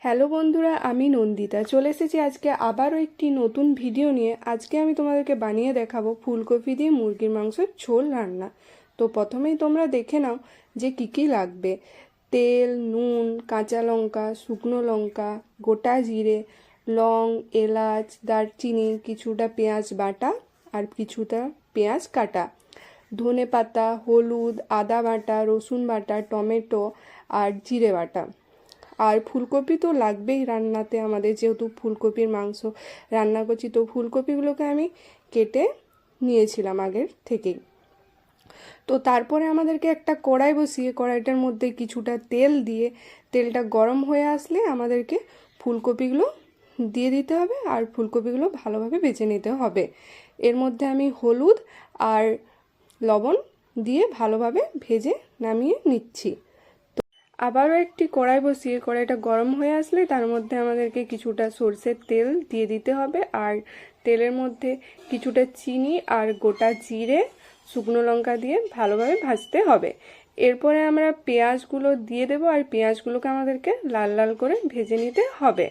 Hello বন্ধুরা, আমি নন্দিতা চলে এসেছি আজকে আবারও একটি নতুন ভিডিও নিয়ে। আজকে আমি তোমাদেরকে বানিয়ে দেখাবো ফুলকপি দিয়ে মুরগির মাংসের ঝোল রান্না। তো প্রথমেই তোমরা দেখে নাও যে কী লাগবে। তেল, নুন, কাঁচা লঙ্কা, শুকনো লঙ্কা, গোটা জিরে, লং, এলাচ, দারচিনি, কিছুটা পেঁয়াজ বাটা আর কিছুটা পেঁয়াজ কাটা, ধনে পাতা, হলুদ, আদা বাটা, রসুন বাটা, টমেটো আর জিরে বাটা। আর ফুলকপি তো লাগবেই রান্নাতে, আমাদের যেহেতু ফুলকপির মাংস রান্না করছি, তো ফুলকপিগুলোকে আমি কেটে নিয়েছিলাম আগের থেকেই। তো তারপরে আমাদেরকে একটা কড়াই বসিয়ে কড়াইটার মধ্যে কিছুটা তেল দিয়ে তেলটা গরম হয়ে আসলে আমাদেরকে ফুলকপিগুলো দিয়ে দিতে হবে আর ফুলকপিগুলো ভালোভাবে ভেজে নিতে হবে। এর মধ্যে আমি হলুদ আর লবণ দিয়ে ভালোভাবে ভেজে নামিয়ে নিচ্ছি। আবারও একটি কড়াই বসিয়ে কড়াইটা গরম হয়ে আসলে তার মধ্যে আমাদেরকে কিছুটা সরষের তেল দিয়ে দিতে হবে আর তেলের মধ্যে কিছুটা চিনি আর গোটা জিরে, শুকনো লঙ্কা দিয়ে ভালোভাবে ভাজতে হবে। এরপরে আমরা পেঁয়াজগুলো দিয়ে দেবো আর পেঁয়াজগুলোকে আমাদেরকে লাল লাল করে ভেজে নিতে হবে।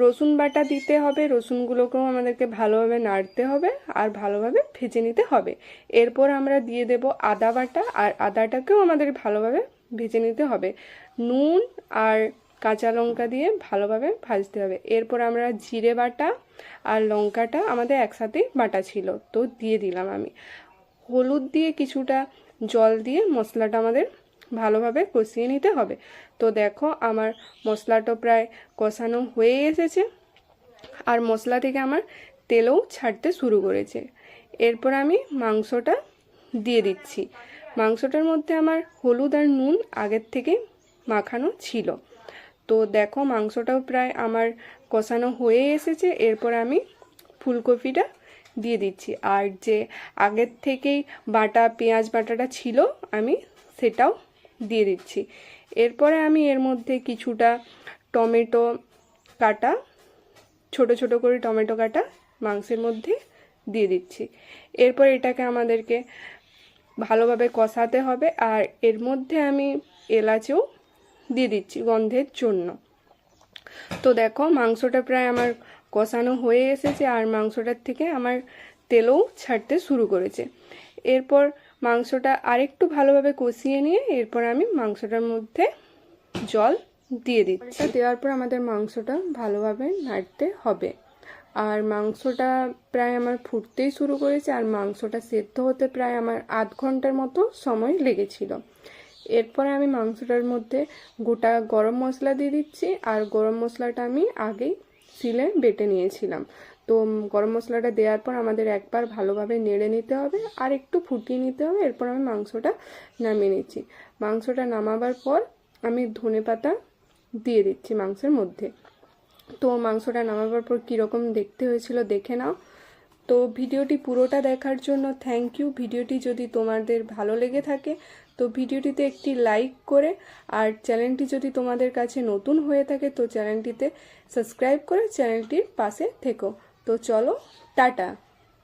রসুন বাটা দিতে হবে, রসুনগুলোকেও আমাদেরকে ভালোভাবে নাড়তে হবে আর ভালোভাবে ভেজে নিতে হবে। এরপর আমরা দিয়ে দেব আদা বাটা আর আদাটাকেও আমাদের ভালোভাবে ভেজে নিতে হবে। নুন আর কাঁচা লঙ্কা দিয়ে ভালোভাবে ভাজতে হবে। এরপর আমরা জিরে বাটা আর লঙ্কাটা আমাদের একসাথেই বাটা ছিল, তো দিয়ে দিলাম আমি। হলুদ দিয়ে কিছুটা জল দিয়ে মশলাটা আমাদের ভালোভাবে কষিয়ে নিতে হবে। তো দেখো আমার মশলাটা প্রায় কষানো হয়ে এসেছে আর মশলা থেকে আমার তেলও ছাড়তে শুরু করেছে। এরপর আমি মাংসটা দিয়ে দিচ্ছি। মাংসটার মধ্যে আমার হলুদ আর নুন আগের থেকে মাখানো ছিল। তো দেখো মাংসটাও প্রায় আমার কষানো হয়ে এসেছে। এরপর আমি ফুলকপিটা দিয়ে দিচ্ছি আর যে আগের থেকেই বাটা পেঁয়াজ বাটাটা ছিল আমি সেটাও দিয়ে দিচ্ছি। এরপরে আমি এর মধ্যে কিছুটা টমেটো কাটা, ছোট ছোট করে টমেটো কাটা মাংসের মধ্যে দিয়ে দিচ্ছি। এরপর এটাকে আমাদেরকে ভালোভাবে কষাতে হবে আর এর মধ্যে আমি এলাচও দিয়ে দিচ্ছি গন্ধের জন্য। তো দেখো মাংসটা প্রায় আমার কষানো হয়ে এসেছে আর মাংসটার থেকে আমার তেলও ছাড়তে শুরু করেছে। এরপর মাংসটা আরেকটু ভালোভাবে কষিয়ে নিয়ে এরপর আমি মাংসটার মধ্যে জল দিয়ে দিচ্ছি। দেওয়ার পর আমাদের মাংসটা ভালোভাবে নাড়তে হবে আর মাংসটা প্রায় আমার ফুটতেই শুরু করেছে আর মাংসটা সেদ্ধ হতে প্রায় আমার আধ ঘন্টার মতো সময় লেগেছিল। এরপরে আমি মাংসটার মধ্যে গোটা গরম মশলা দিয়ে দিচ্ছি আর গরম মশলাটা আমি আগেই শিলে বেটে নিয়েছিলাম। তো গরম মশলাটা দেওয়ার পর আমাদের একবার ভালোভাবে নেড়ে নিতে হবে আর একটু ফুটিয়ে নিতে হবে। এরপর আমি মাংসটা নামিয়ে নিচ্ছি। মাংসটা নামাবার পর আমি ধনেপাতা দিয়ে দিচ্ছি মাংসের মধ্যে। তো মাংসটা নামাবার পর কীরকম দেখতে হয়েছিল দেখে নাও। তো ভিডিওটি পুরোটা দেখার জন্য থ্যাংক ইউ। ভিডিওটি যদি তোমাদের ভালো লেগে থাকে তো ভিডিওটিতে একটি লাইক করে আর চ্যানেলটি যদি তোমাদের কাছে নতুন হয়ে থাকে তো চ্যানেলটিতে সাবস্ক্রাইব করে চ্যানেলটির পাশে থেকো। তো চলো, টাটা।